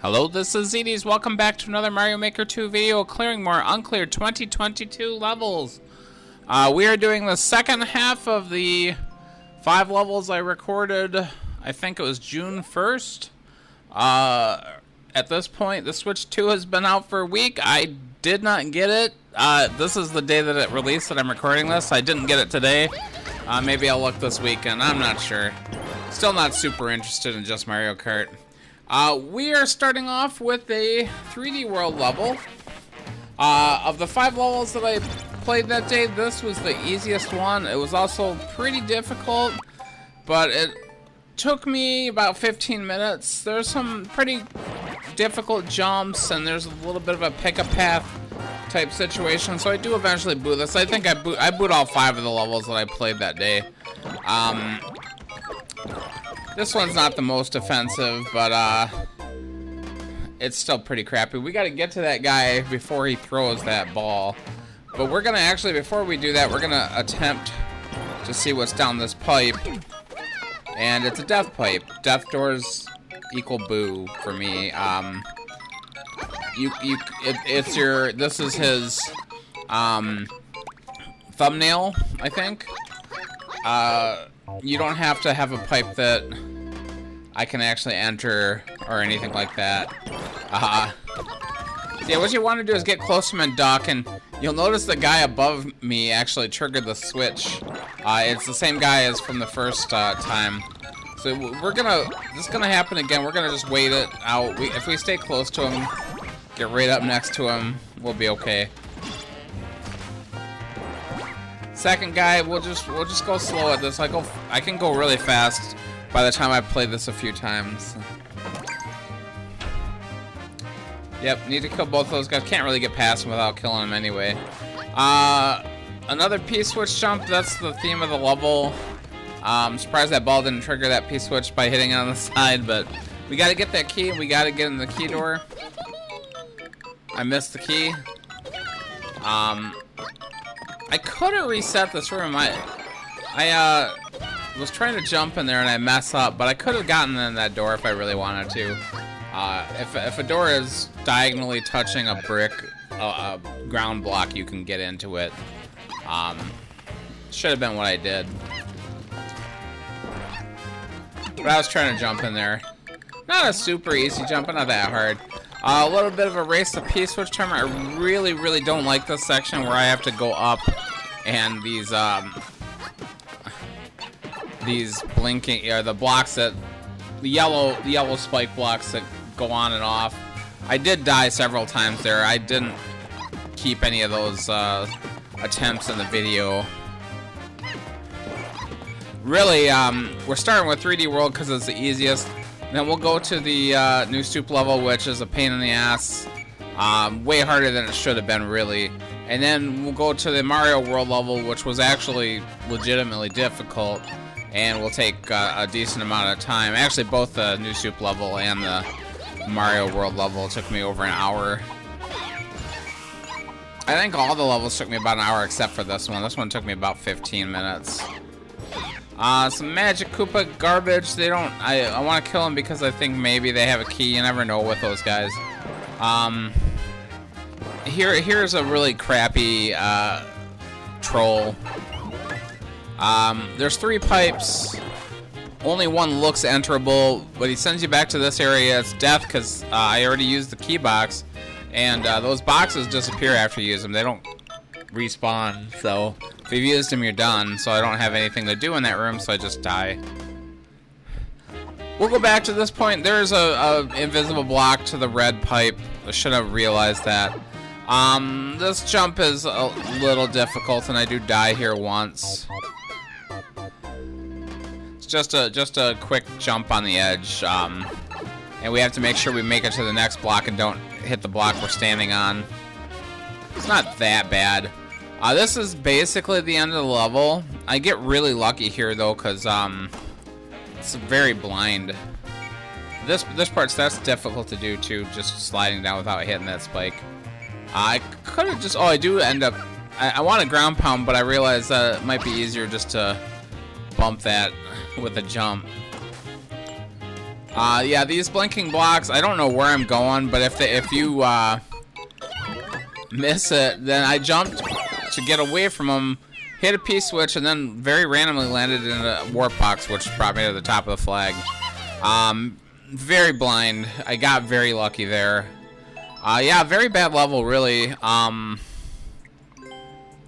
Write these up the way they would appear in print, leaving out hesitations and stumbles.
Hello, this is Zedis. Welcome back to another Mario Maker 2 video, clearing more Uncleared 2022 levels. We are doing the second half of the 5 levels I recorded, I think it was June 1st. At this point, the Switch 2 has been out for a week. I did not get it. This is the day that it released that I'm recording this. I didn't get it today. Maybe I'll look this weekend. I'm not sure. Still not super interested in just Mario Kart. We are starting off with a 3D World level. Of the 5 levels that I played that day, this was the easiest one. It was also pretty difficult, but it took me about 15 minutes. There's some pretty difficult jumps, and there's a little bit of a pick-a-path type situation, so I do eventually boot this. I think I boot all 5 of the levels that I played that day. This one's not the most offensive, but it's still pretty crappy. We gotta get to that guy before he throws that ball. But we're gonna actually, before we do that, we're gonna attempt to see what's down this pipe. And it's a death pipe. Death doors equal boo for me. This is his thumbnail, I think. You don't have to have a pipe that I can actually enter or anything like that. Yeah, what you want to do is get close to him and duck, and you'll notice the guy above me actually triggered the switch. It's the same guy as from the first time. So this is gonna happen again. We're gonna just wait it out. If we stay close to him, get right up next to him, we'll be okay. Second guy, we'll just go slow at this. I can go really fast by the time I've played this a few times. Yep, need to kill both those guys. Can't really get past them without killing them anyway. Another P-switch jump. That's the theme of the level. I'm surprised that ball didn't trigger that P-switch by hitting it on the side, but we gotta get that key. We gotta get in the key door. I missed the key. I could have reset this room. I was trying to jump in there and I mess up, but I could have gotten in that door if I really wanted to. If a door is diagonally touching a brick, a ground block, you can get into it. Should have been what I did. But I was trying to jump in there. Not a super easy jump, but not that hard. A little bit of a race to P-switch term. I really don't like this section where I have to go up and these blinking, the blocks that the yellow spike blocks that go on and off. I did die several times there. I didn't keep any of those attempts in the video. Really, we're starting with 3D World because it's the easiest. Then we'll go to the new stoop level, which is a pain in the ass. Way harder than it should have been, really. And then we'll go to the Mario World level, which was actually legitimately difficult. And will take a decent amount of time. Actually, both the new stoop level and the Mario World level took me over an hour. I think all the levels took me about an hour except for this one. This one took me about 15 minutes. Some Magic Koopa garbage. They don't. I want to kill them because I think maybe they have a key. You never know with those guys. Here's a really crappy troll. There's 3 pipes. Only one looks enterable, but he sends you back to this area. It's death because I already used the key box, and those boxes disappear after you use them. They don't respawn, so if you've used them, you're done. So I don't have anything to do in that room, so I just die. We'll go back to this point. There's a invisible block to the red pipe. I should have realized that. This jump is a little difficult, and I do die here once. It's just a quick jump on the edge, and we have to make sure we make it to the next block and don't hit the block we're standing on. It's not that bad. This is basically the end of the level. I get really lucky here though, cause it's very blind. That's difficult to do too, just sliding down without hitting that spike. I could have just. Oh, I do end up. I want a ground pound, but I realize it might be easier just to bump that with a jump. Yeah, these blinking blocks, I don't know where I'm going, but if you miss it, then I jumped to get away from them, hit a P-switch, and then very randomly landed in a warp box, which brought me to the top of the flag. Very blind. I got very lucky there. Yeah, very bad level, really.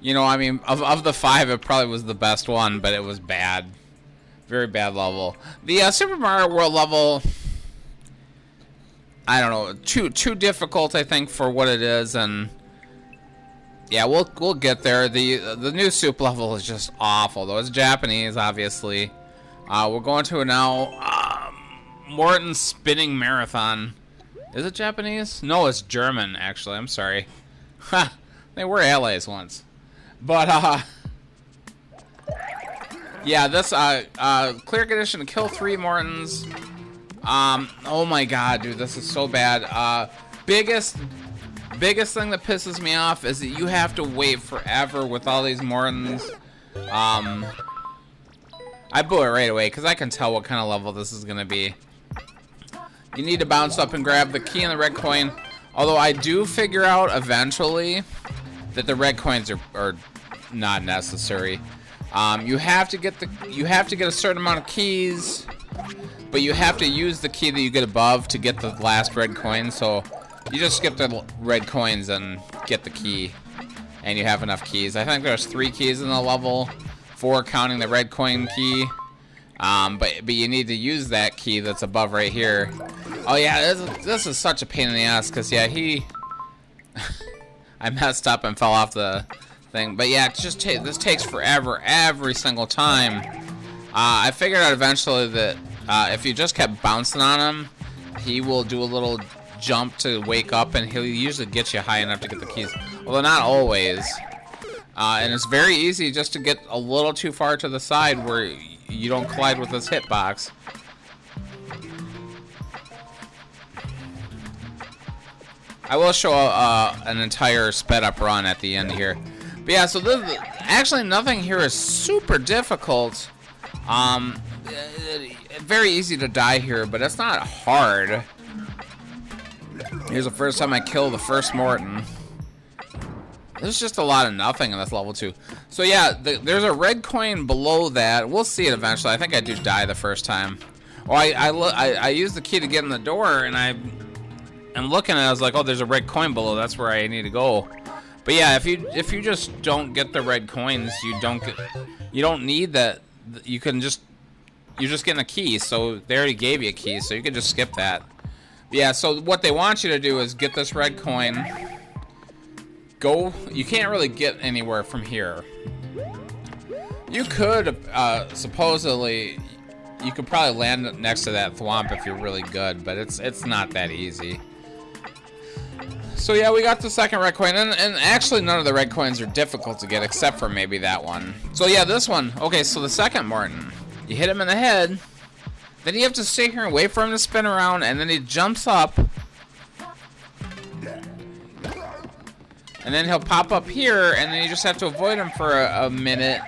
You know, I mean, of the 5, it probably was the best one, but it was bad. Very bad level. The Super Mario World level, I don't know, too difficult, I think, for what it is, and yeah, we'll get there. The new soup level is just awful, though. It's Japanese, obviously. We're going to now Morton's Spinning Marathon. Is it Japanese? No, it's German, actually. I'm sorry. Ha! They were allies once. But, yeah, this, clear condition to kill 3 Mortons. Oh my god, dude, this is so bad. Biggest thing that pisses me off is that you have to wait forever with all these Mortons. I blew it right away, because I can tell what kind of level this is going to be. You need to bounce up and grab the key and the red coin. Although I do figure out eventually that the red coins are not necessary. You have to get a certain amount of keys, but you have to use the key that you get above to get the last red coin. So you just skip the red coins and get the key, and you have enough keys. I think there's 3 keys in the level, 4 counting the red coin key. But you need to use that key that's above right here. Oh yeah, this is such a pain in the ass, because yeah, I messed up and fell off the thing. But yeah, this takes forever every single time. I figured out eventually that if you just kept bouncing on him, he will do a little jump to wake up, and he'll usually get you high enough to get the keys. Although not always. And it's very easy just to get a little too far to the side where you don't collide with this hitbox. I will show an entire sped up run at the end here. But yeah, so actually nothing here is super difficult. Very easy to die here, but it's not hard. Here's the first time I kill the first Morton. There's just a lot of nothing in this level too. So yeah, there's a red coin below that. We'll see it eventually. I think I do die the first time. Oh, I used the key to get in the door, and I'm looking, and I was like, oh, there's a red coin below. That's where I need to go. But yeah, if you just don't get the red coins, you don't need that. You're just getting a key. So they already gave you a key, so you can just skip that. But yeah. So what they want you to do is get this red coin. You can't really get anywhere from here. You could, supposedly, you could probably land next to that thwomp if you're really good, but it's not that easy. So yeah, we got the second red coin, and actually none of the red coins are difficult to get, except for maybe that one. So yeah, this one. Okay, so the second Morton, you hit him in the head, then you have to stay here and wait for him to spin around, and then he jumps up, and then he'll pop up here, and then you just have to avoid him for a minute,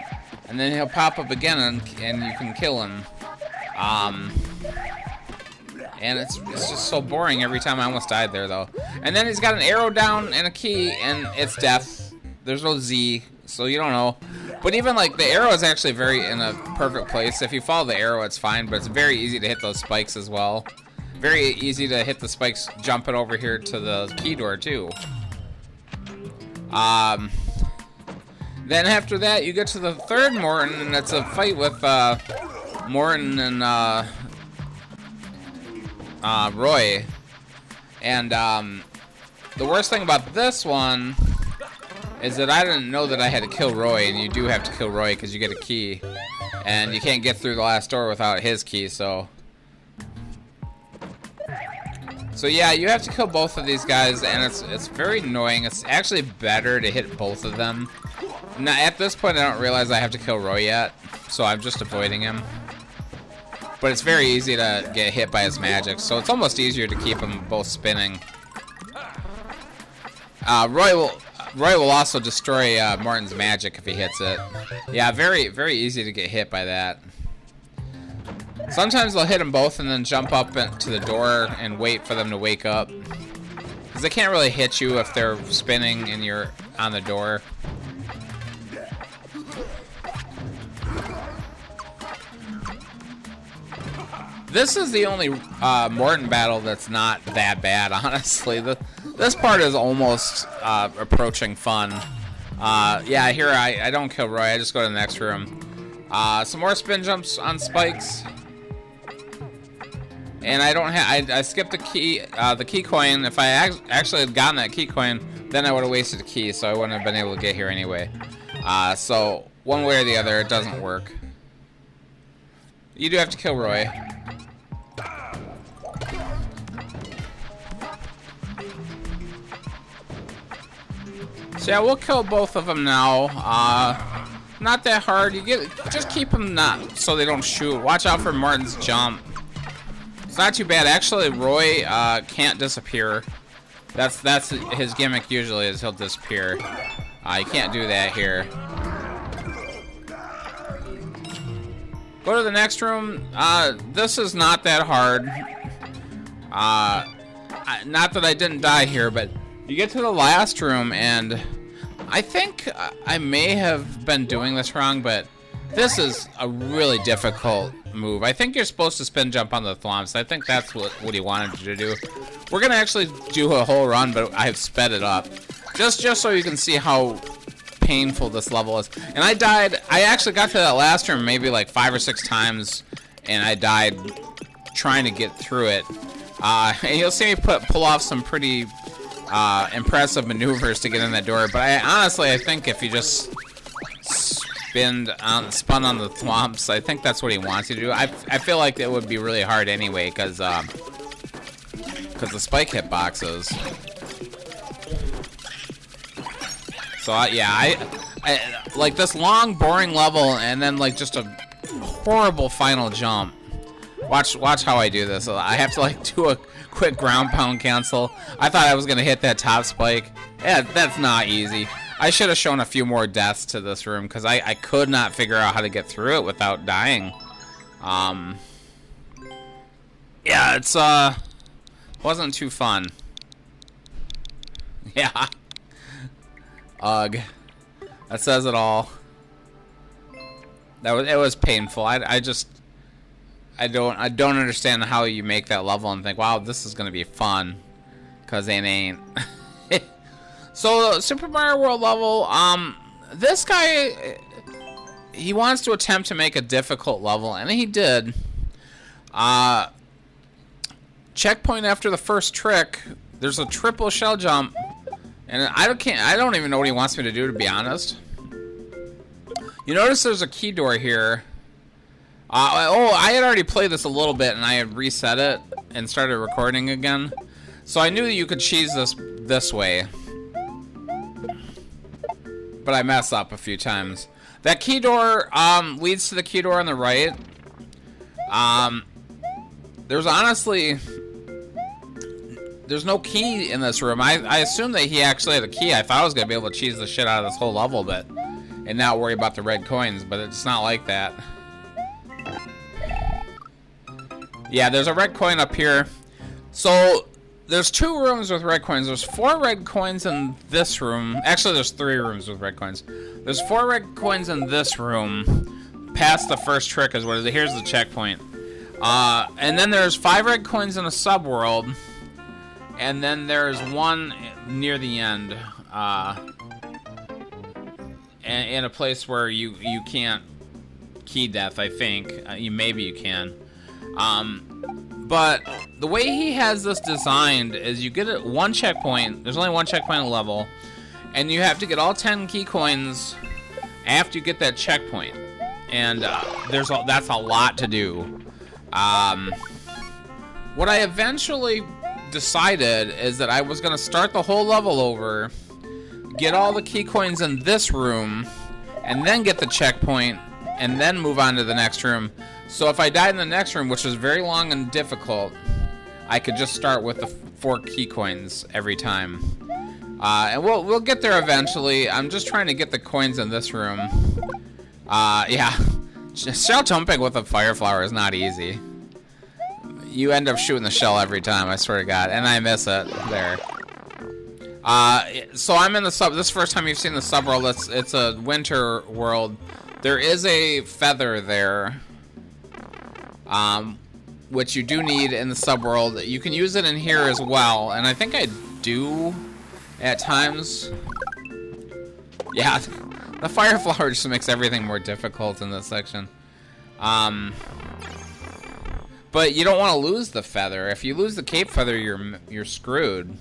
and then he'll pop up again, and you can kill him. And it's just so boring every time. I almost died there, though. And then he's got an arrow down and a key, and it's death. There's no Z, so you don't know. But even, like, the arrow is actually in a perfect place. If you follow the arrow, it's fine, but it's very easy to hit those spikes as well. Very easy to hit the spikes jumping over here to the key door, too. Then after that, you get to the third Morton, and it's a fight with Morton and Roy. And the worst thing about this one is that I didn't know that I had to kill Roy, and you do have to kill Roy because you get a key, and you can't get through the last door without his key. So yeah, you have to kill both of these guys, and it's very annoying. It's actually better to hit both of them. Now, at this point, I don't realize I have to kill Roy yet, so I'm just avoiding him. But it's very easy to get hit by his magic, so it's almost easier to keep them both spinning. Roy will also destroy Morton's magic if he hits it. Yeah, very, very easy to get hit by that. Sometimes they'll hit them both and then jump up to the door and wait for them to wake up. Because they can't really hit you if they're spinning and you're on the door. This is the only Morton battle that's not that bad, honestly. This part is almost approaching fun. Yeah, here I don't kill Roy. I just go to the next room. Some more spin jumps on spikes. And I don't have. I skipped the key coin. If I actually had gotten that key coin, then I would have wasted a key, so I wouldn't have been able to get here anyway. So one way or the other, it doesn't work. You do have to kill Roy. So yeah, we'll kill both of them now. Not that hard. Just keep them not so they don't shoot. Watch out for Martin's jump. It's not too bad. Actually, Roy can't disappear. That's his gimmick usually, is he'll disappear. You can't do that here. Go to the next room. This is not that hard. Not that I didn't die here, but you get to the last room, and I think I may have been doing this wrong, but this is a really difficult move. I think you're supposed to spin jump on the thwomps. I think that's what he wanted you to do. We're gonna actually do a whole run, but I've sped it up just so you can see how painful this level is. And I died. I actually got to that last room maybe like 5 or 6 times, and I died trying to get through it. And you'll see me pull off some pretty impressive maneuvers to get in that door. But I think if you just spun on the thwomps, I think that's what he wants you to do. I feel like it would be really hard anyway, because the spike hitboxes. So yeah, I like this long, boring level, and then like just a horrible final jump. Watch how I do this. I have to like do a quick ground pound cancel. I thought I was gonna hit that top spike. Yeah, that's not easy. I should have shown a few more deaths to this room, because I could not figure out how to get through it without dying. Yeah, it's wasn't too fun. Yeah. Ugh. That says it all. It was painful. I don't understand how you make that level and think, wow, this is gonna be fun, because it ain't. So Super Mario World level, this guy, he wants to attempt to make a difficult level, and he did. Checkpoint after the first trick. There's a triple shell jump, and I don't even know what he wants me to do, to be honest. You notice there's a key door here. I had already played this a little bit, and I had reset it and started recording again. So I knew that you could cheese this way. But I mess up a few times. That key door leads to the key door on the right. There's no key in this room. I assumed that he actually had a key. I thought I was going to be able to cheese the shit out of this whole level, and not worry about the red coins, but it's not like that. Yeah, there's a red coin up here. So there's 2 rooms with red coins. There's 4 red coins in this room. Actually, there's 3 rooms with red coins. There's 4 red coins in this room. Past the first trick is what it is. Here's the checkpoint. And then there's 5 red coins in a subworld. And then there's 1 near the end. In a place where you can't key death, I think. Maybe you can. But the way he has this designed is you get 1 checkpoint. There's only 1 checkpoint a level, and you have to get all 10 key coins after you get that checkpoint. And that's a lot to do. What I eventually decided is that I was going to start the whole level over, get all the key coins in this room, and then get the checkpoint, and then move on to the next room. So if I died in the next room, which was very long and difficult, I could just start with the 4 key coins every time. And we'll get there eventually. I'm just trying to get the coins in this room. Yeah. Shell jumping with a fire flower is not easy. You end up shooting the shell every time, I swear to God, and I miss it there. So I'm in the sub. This is the first time you've seen the subworld. It's a winter world. There is a feather there, which you do need in the subworld. You can use it in here as well, and I think I do at times. Yeah, the fire flower just makes everything more difficult in this section. But you don't want to lose the feather. If you lose the cape feather, you're screwed.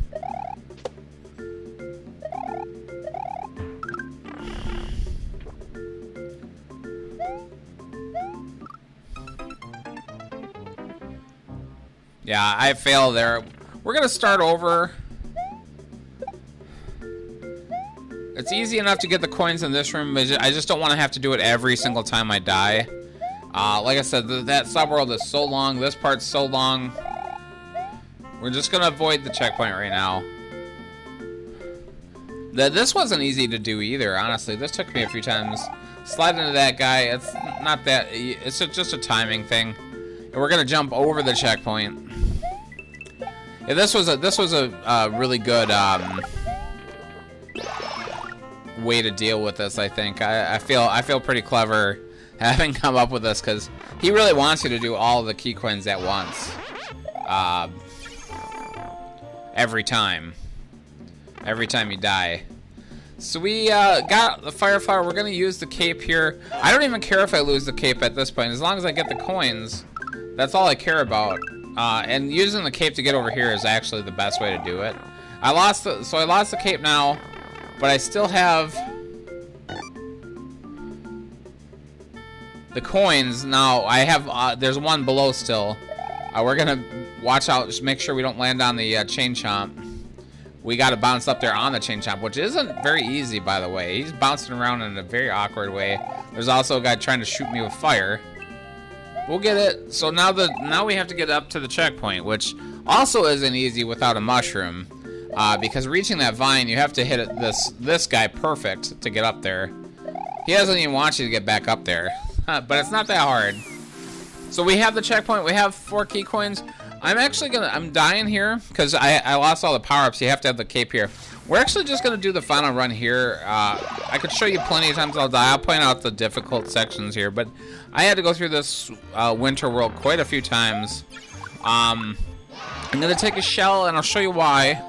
Yeah, I failed there. We're gonna start over. It's easy enough to get the coins in this room, but I just don't want to have to do it every single time I die. Like I said, that subworld is so long. This part's so long. We're just gonna avoid the checkpoint right now. This wasn't easy to do either, honestly. This took me a few times. Slide into that guy. It's not that. It's just a timing thing. And we're gonna jump over the checkpoint. Yeah, this was a really good way to deal with this. I think I feel pretty clever having come up with this, because he really wants you to do all the key coins at once, every time you die. So we got the fire flower. We're gonna use the cape here. I don't even care if I lose the cape at this point, as long as I get the coins. That's all I care about. And using the cape to get over here is actually the best way to do it. I lost the cape now, but I still have the coins. Now I have there's one below still. We're gonna watch out, just make sure we don't land on the chain chomp. We gotta bounce up there on the chain chomp, which isn't very easy, by the way. He's bouncing around in a very awkward way. There's also a guy trying to shoot me with fire. We'll get it. So now we have to get up to the checkpoint, which also isn't easy without a mushroom, because reaching that vine, you have to hit this guy perfect to get up there. He doesn't even want you to get back up there, but it's not that hard. So we have the checkpoint. We have 4 key coins. I'm dying here because I lost all the power-ups. You have to have the cape here. We're actually just gonna do the final run here. I could show you plenty of times I'll die. I'll point out the difficult sections here, but I had to go through this winter world quite a few times. I'm gonna take a shell and I'll show you why.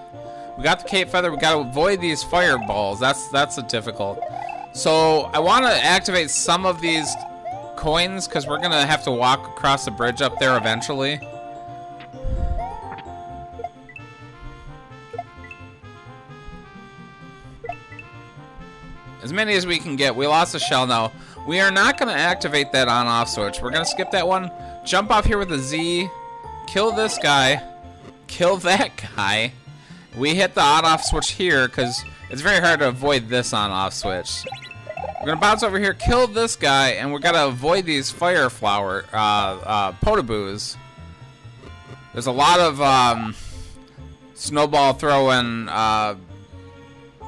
We got the cape feather. We gotta avoid these fireballs. That's the difficult. So I want to activate some of these coins because we're gonna have to walk across the bridge up there eventually. As many as we can get. We lost a shell now. We are not going to activate that on-off switch. We're going to skip that one. Jump off here with a Z. Kill this guy. Kill that guy. We hit the on-off switch here because it's very hard to avoid this on-off switch. We're going to bounce over here, kill this guy, and we're going to avoid these fire flower potaboos. There's a lot of snowball throwing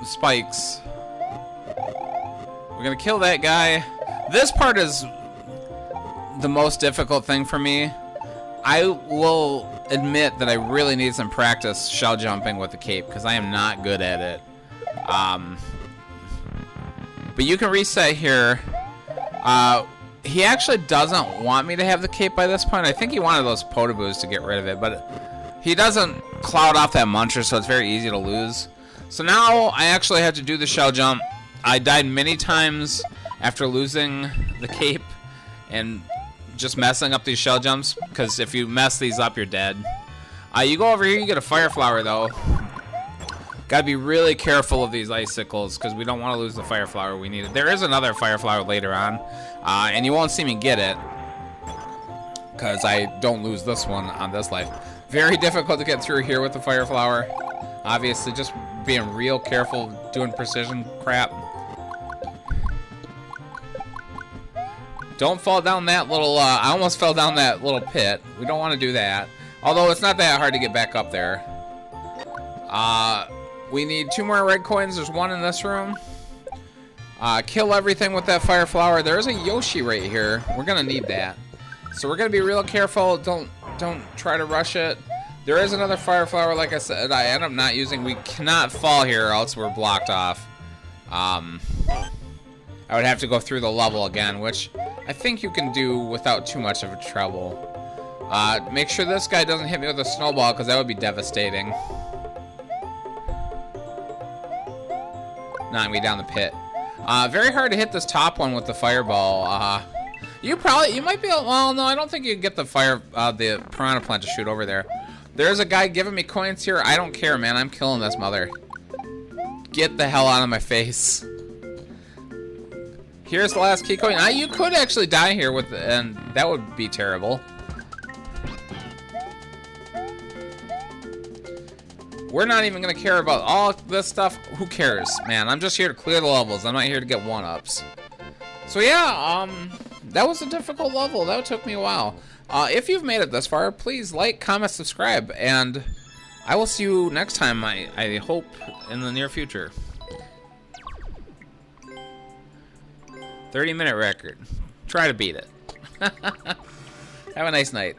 spikes. We're gonna kill that guy. This part is the most difficult thing for me. I will admit that I really need some practice shell jumping with the cape because I am not good at it. But you can reset here. He actually doesn't want me to have the cape by this point. I think he wanted those potaboos to get rid of it, but he doesn't cloud off that muncher, so it's very easy to lose. So now I actually have to do the shell jump. I died many times after losing the cape and just messing up these shell jumps, because if you mess these up, you're dead. You go over here, you get a fire flower, though. Gotta be really careful of these icicles, because we don't want to lose the fire flower we need. There is another fire flower later on, and you won't see me get it, because I don't lose this one on this life. Very difficult to get through here with the fire flower. Obviously, just being real careful, doing precision crap. Don't fall down that little, I almost fell down that little pit. We don't want to do that. Although it's not that hard to get back up there. We need 2 more red coins. There's 1 in this room. Kill everything with that fire flower. There's a Yoshi right here. We're gonna need that. So we're gonna be real careful. Don't try to rush it. There is another fire flower, like I said, I end up not using. We cannot fall here or else we're blocked off. I would have to go through the level again, which I think you can do without too much of a trouble. Make sure this guy doesn't hit me with a snowball, because that would be devastating. Knocking me down the pit. Very hard to hit this top one with the fireball. You might be, well, no, I don't think you can get the the piranha plant to shoot over there. There's a guy giving me coins here. I don't care, man. I'm killing this mother. Get the hell out of my face. Here's the last key coin. You could actually die here and that would be terrible. We're not even gonna care about all this stuff. Who cares, man? I'm just here to clear the levels. I'm not here to get one-ups. So yeah, that was a difficult level. That took me a while. If you've made it this far, please like, comment, subscribe, and I will see you next time, I hope, in the near future. 30-minute record. Try to beat it. Have a nice night.